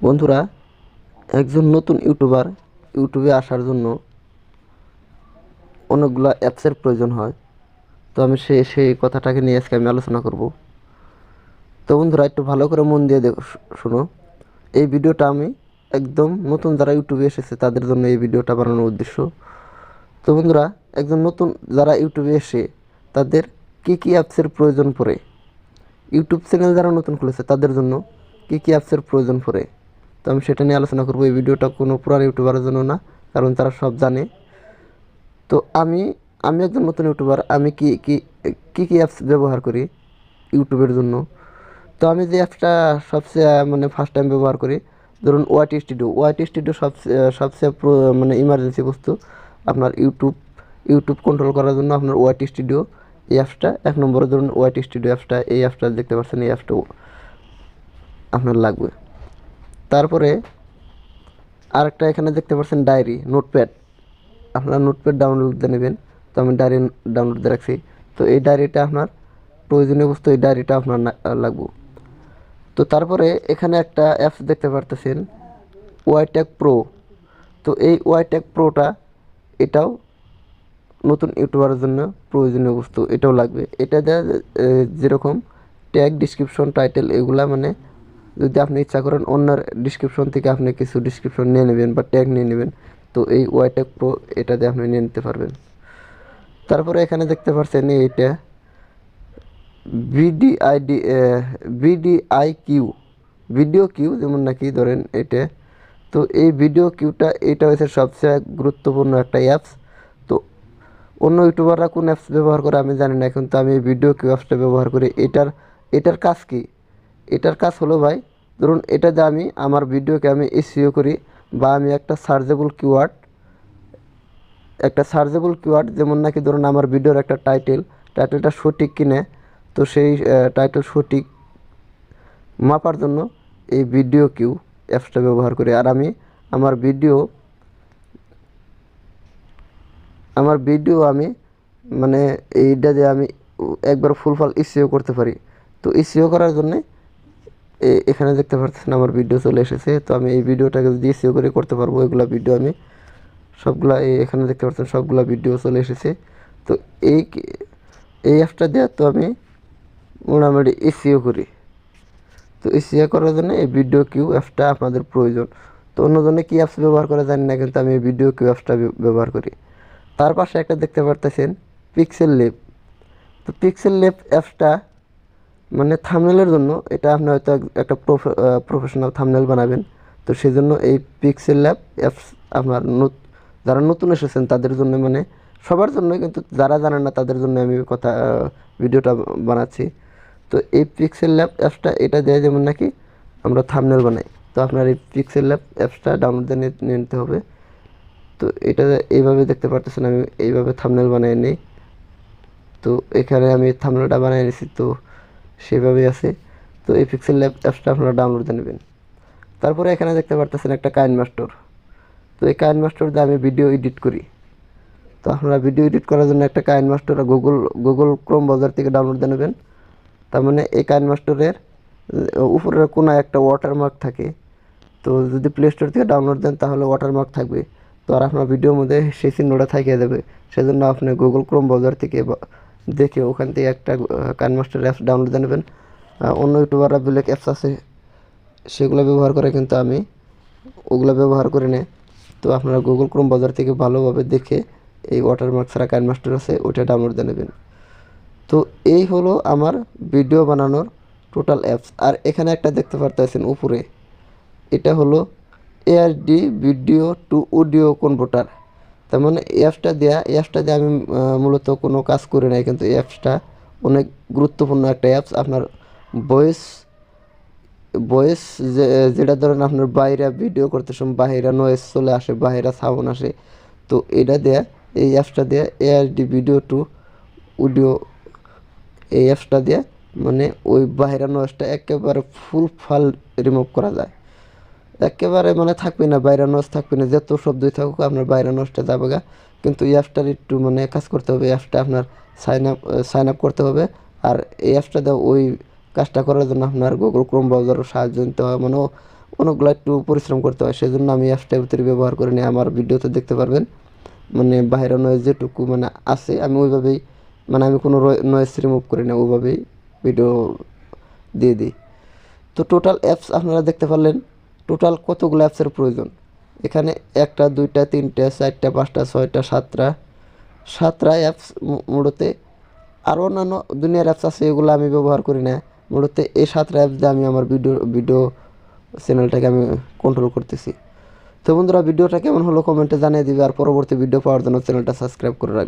বন্ধুরা, একজন নতুন ইউটিউবে আসার জন্য অনেকগুলো অ্যাপসের প্রয়োজন হয়। তো আমি সেই কথাটাকে নিয়ে আজকে আমি আলোচনা করব। তো বন্ধুরা, একটু ভালো করে মন দিয়ে শোনো। এই ভিডিওটা আমি একদম নতুন যারা ইউটিউবে এসেছে তাদের জন্য এই ভিডিওটা বানানোর উদ্দেশ্য। তো বন্ধুরা, একজন নতুন যারা ইউটিউবে এসে তাদের কী অ্যাপসের প্রয়োজন পড়ে, ইউটিউব চ্যানেল যারা নতুন খুলেছে তাদের জন্য কী অ্যাপসের প্রয়োজন পড়ে, তো আমি সেটা নিয়ে আলোচনা করব। এই ভিডিওটা কোনো পুরান ইউটিউবারের জন্য না, কারণ তারা সব জানে। তো আমি আমি একজন নতুন ইউটিউবার, আমি কি অ্যাপস ব্যবহার করি ইউটিউবের জন্য। তো আমি যে অ্যাপসটা সবচেয়ে ফার্স্ট টাইম ব্যবহার করি, ধরুন ওয়াইটি স্টুডিও সবচেয়ে মানে ইমার্জেন্সি বস্তু আপনার ইউটিউব কন্ট্রোল করার জন্য। আপনার ওয়াইটি স্টুডিও এই অ্যাপসটা এক নম্বরে, ধরুন ওয়াইটি স্টুডিও অ্যাপসটা, এই অ্যাপসটা দেখতে পাচ্ছেন, এই অ্যাপসটা আপনার লাগবে। তারপরে আরেকটা এখানে দেখতে পাচ্ছেন ডায়েরি, নোটপ্যাড। আপনারা নোটপ্যাড ডাউনলোড দিয়ে নেবেন। তো আমি ডায়েরি ডাউনলোড দিয়ে রাখছি। তো এই ডায়েরিটা আপনার প্রয়োজনীয় বস্তু, এই ডায়েরিটা আপনার লাগবে। তো তারপরে এখানে একটা অ্যাপস দেখতে পারতেছেন, yteg প্রো। তো এই yteg প্রোটা, এটাও নতুন ইউটিউবারের জন্য প্রয়োজনীয় বস্তু, এটাও লাগবে। এটা দেওয়া যেরকম ট্যাগ, ডিসক্রিপশন, টাইটেল, এগুলা যদি আপনি ইচ্ছা করেন অন্যের ডিসক্রিপশন থেকে আপনি কিছু ডিসক্রিপশন নিয়ে নেবেন বা ট্যাগ নিয়ে নেবেন, তো এই yteg প্রো এটা দিয়ে আপনি নিয়ে নিতে পারবেন। তারপরে এখানে দেখতে পাচ্ছেন এইটা ভিডিআইডি ভিডিআই কিউ, ভিডিও কিউ যেমন নাকি ধরেন এটা। তো এই ভিডিও কিউটা এটা হচ্ছে সবচেয়ে গুরুত্বপূর্ণ একটা অ্যাপস। তো অন্য ইউটিউবাররা কোন অ্যাপস ব্যবহার করে আমি জানি না, কিন্তু আমি ভিডিও কিউ অ্যাপসটা ব্যবহার করি। এটার কাজ কি? এটার কাজ হলো ভাই, ধরুন এটা দিয়ে আমি আমার ভিডিওকে আমি এসইও করি, বা আমি একটা সার্চেবল কিওয়ার্ড যেমন নাকি ধরুন আমার ভিডিওর একটা টাইটেলটা সঠিক কিনে, তো সেই টাইটেল সঠিক মাপার জন্য এই ভিডিও কিউ অ্যাপসটা ব্যবহার করি। আর আমি আমার ভিডিও আমি এইটা দিয়ে আমি একবার ফুলফল এসইও করতে পারি। তো এসইও করার জন্যে এখানে দেখতে পাচ্ছেন আমার ভিডিও চলে এসেছে। তো আমি এই ভিডিওটাকে যদি এসইও করে করতে পারবো, এগুলা ভিডিও আমি সবগুলা এখানে দেখতে পাচ্ছেন সবগুলা ভিডিও চলে এসেছে। তো এই এই অ্যাপসটা দিয়ে তো আমি মোটামুটি এসইও করি। তো এসইও করার জন্য এই ভিডিও কিউ অ্যাপসটা আপনাদের প্রয়োজন। তো অন্যজনে কী অ্যাপস ব্যবহার করে জানি না, কিন্তু আমি এই ভিডিও কিউ অ্যাপসটা ব্যবহার করি। তার পাশে একটা দেখতে পারতেছেন পিক্সেল ল্যাব। তো পিক্সেল ল্যাব অ্যাপসটা থাম্বনেলের জন্য, এটা আপনি হয়তো একটা প্রফেশনাল থাম্বনেল বানাবেন। তো সেই জন্য এই পিক্সেল ল্যাব অ্যাপস আপনার যারা নতুন এসেছেন তাদের জন্য, সবার জন্য, কিন্তু যারা জানেন না তাদের জন্য আমি ভিডিওটা বানাচ্ছি। তো এই পিক্সেল ল্যাব অ্যাপসটা এটা দেয় যেমন নাকি আমরা থাম্বনেল বানাই। তো আপনার এই পিক্সেল ল্যাব অ্যাপসটা ডাউনলোড দিয়ে নিয়ে নিতে হবে। তো এটা এইভাবে দেখতে পারতেছেন, আমি এইভাবে থাম্বনেল বানিয়ে নিই। তো এখানে আমি থাম্বনেলটা বানিয়ে নিয়েছি, তো সেভাবেই আছে। তো এই পিক্সেল ল্যাব অ্যাপসটা আপনারা ডাউনলোড দিয়ে নেবেন। তারপরে এখানে দেখতে পারতেছেন একটা কাইনমাস্টার। তো এই কাইনমাস্টার দিয়ে আমি ভিডিও এডিট করি। তো আপনারা ভিডিও এডিট করার জন্য একটা কাইনমাস্টার গুগল ক্রোম ব্রাউজার থেকে ডাউনলোড দিয়ে নেবেন। তার এই কাইনমাস্টারের উপরের কোনায় একটা ওয়াটারমার্ক থাকে। তো যদি প্লে স্টোর থেকে ডাউনলোড দেন তাহলে ওয়াটারমার্ক থাকবে। তো আর আপনার ভিডিওর মধ্যে সেই চিহ্নটা থাকিয়ে দেবে। সেজন্য আপনি গুগল ক্রোম ব্রাউজার থেকে দেখে ওখান থেকে একটা কাইনমাস্টার অ্যাপস ডাউনলোড দিয়ে নেবেন। অন্য ইউটিউবাররা ব্ল্যাক অ্যাপস আছে সেগুলো ব্যবহার করে, কিন্তু আমি ওগুলো ব্যবহার করে নেই। তো আপনারা গুগল ক্রোম ব্রাউজার থেকে ভালোভাবে দেখে এই ওয়াটারমার্ক ছাড়া কাইনমাস্টার আছে ওইটা ডাউনলোড দিয়ে নেবেন। তো এই হলো আমার ভিডিও বানানোর টোটাল অ্যাপস। আর এখানে একটা দেখতে পারতেছেন উপরে, এটা হলো ARD video two audio converter. তার এই অ্যাপসটা দিয়ে আমি মূলত কোনো কাজ করি নাই, কিন্তু এই অ্যাপসটা অনেক গুরুত্বপূর্ণ একটা অ্যাপস। আপনার ভয়েস ভয়েস যেটা ধরেন আপনার বাইরে ভিডিও করতে সময় বাহিরা নয়েজ চলে আসে, বাহিরা সাউন্ড আসে। তো এটা দেয়া, এই অ্যাপসটা দিয়ে এআরডি ভিডিও টু অডিও, এই অ্যাপসটা দিয়ে ওই বাহিরা নয়েজটা একেবারে ফুল রিমুভ করা যায়। একেবারে থাকবে না, বাইরে নয়েজ থাকবে না, যত শব্দই থাকুক আপনার বাইরে নয়েজটা যাবে গা। কিন্তু এই অ্যাপসটার একটু কাজ করতে হবে। এই অ্যাপসটা আপনার সাইন আপ করতে হবে। আর এই অ্যাপসটা ওই কাজটা করার জন্য আপনার গুগল ক্রোম ব্রাউজারও সাহায্য নিতে হয়, অনেকগুলো একটু পরিশ্রম করতে হয়, সেজন্য আমি অ্যাপসটা ভিতরে ব্যবহার করে নিই। আমার ভিডিওতে দেখতে পারবেন মানে বাইরের নয়েজ যেটুকু মানে আছে আমি ওইভাবেই, মানে আমি কোনো নয়েজ রিমুভ করি না, ওইভাবেই ভিডিও দিয়ে দিই। তো টোটাল অ্যাপস আপনারা দেখতে পারলেন টোটাল কতগুলো অ্যাপসের প্রয়োজন। এখানে একটা, দুইটা, তিনটা, চারটা, পাঁচটা, ছয়টা, সাতটা অ্যাপস মূলত। আরও অন্যান্য দুনিয়ার অ্যাপস আছে, এগুলো আমি ব্যবহার করি না। মূলত এই 7টা অ্যাপস দিয়ে আমি আমার ভিডিও চ্যানেলটাকে আমি কন্ট্রোল করতেছি। তো বন্ধুরা, ভিডিওটা কেমন হলো কমেন্টে জানিয়ে দিবে, আর পরবর্তী ভিডিও পাওয়ার জন্য চ্যানেলটা সাবস্ক্রাইব করে রাখবে।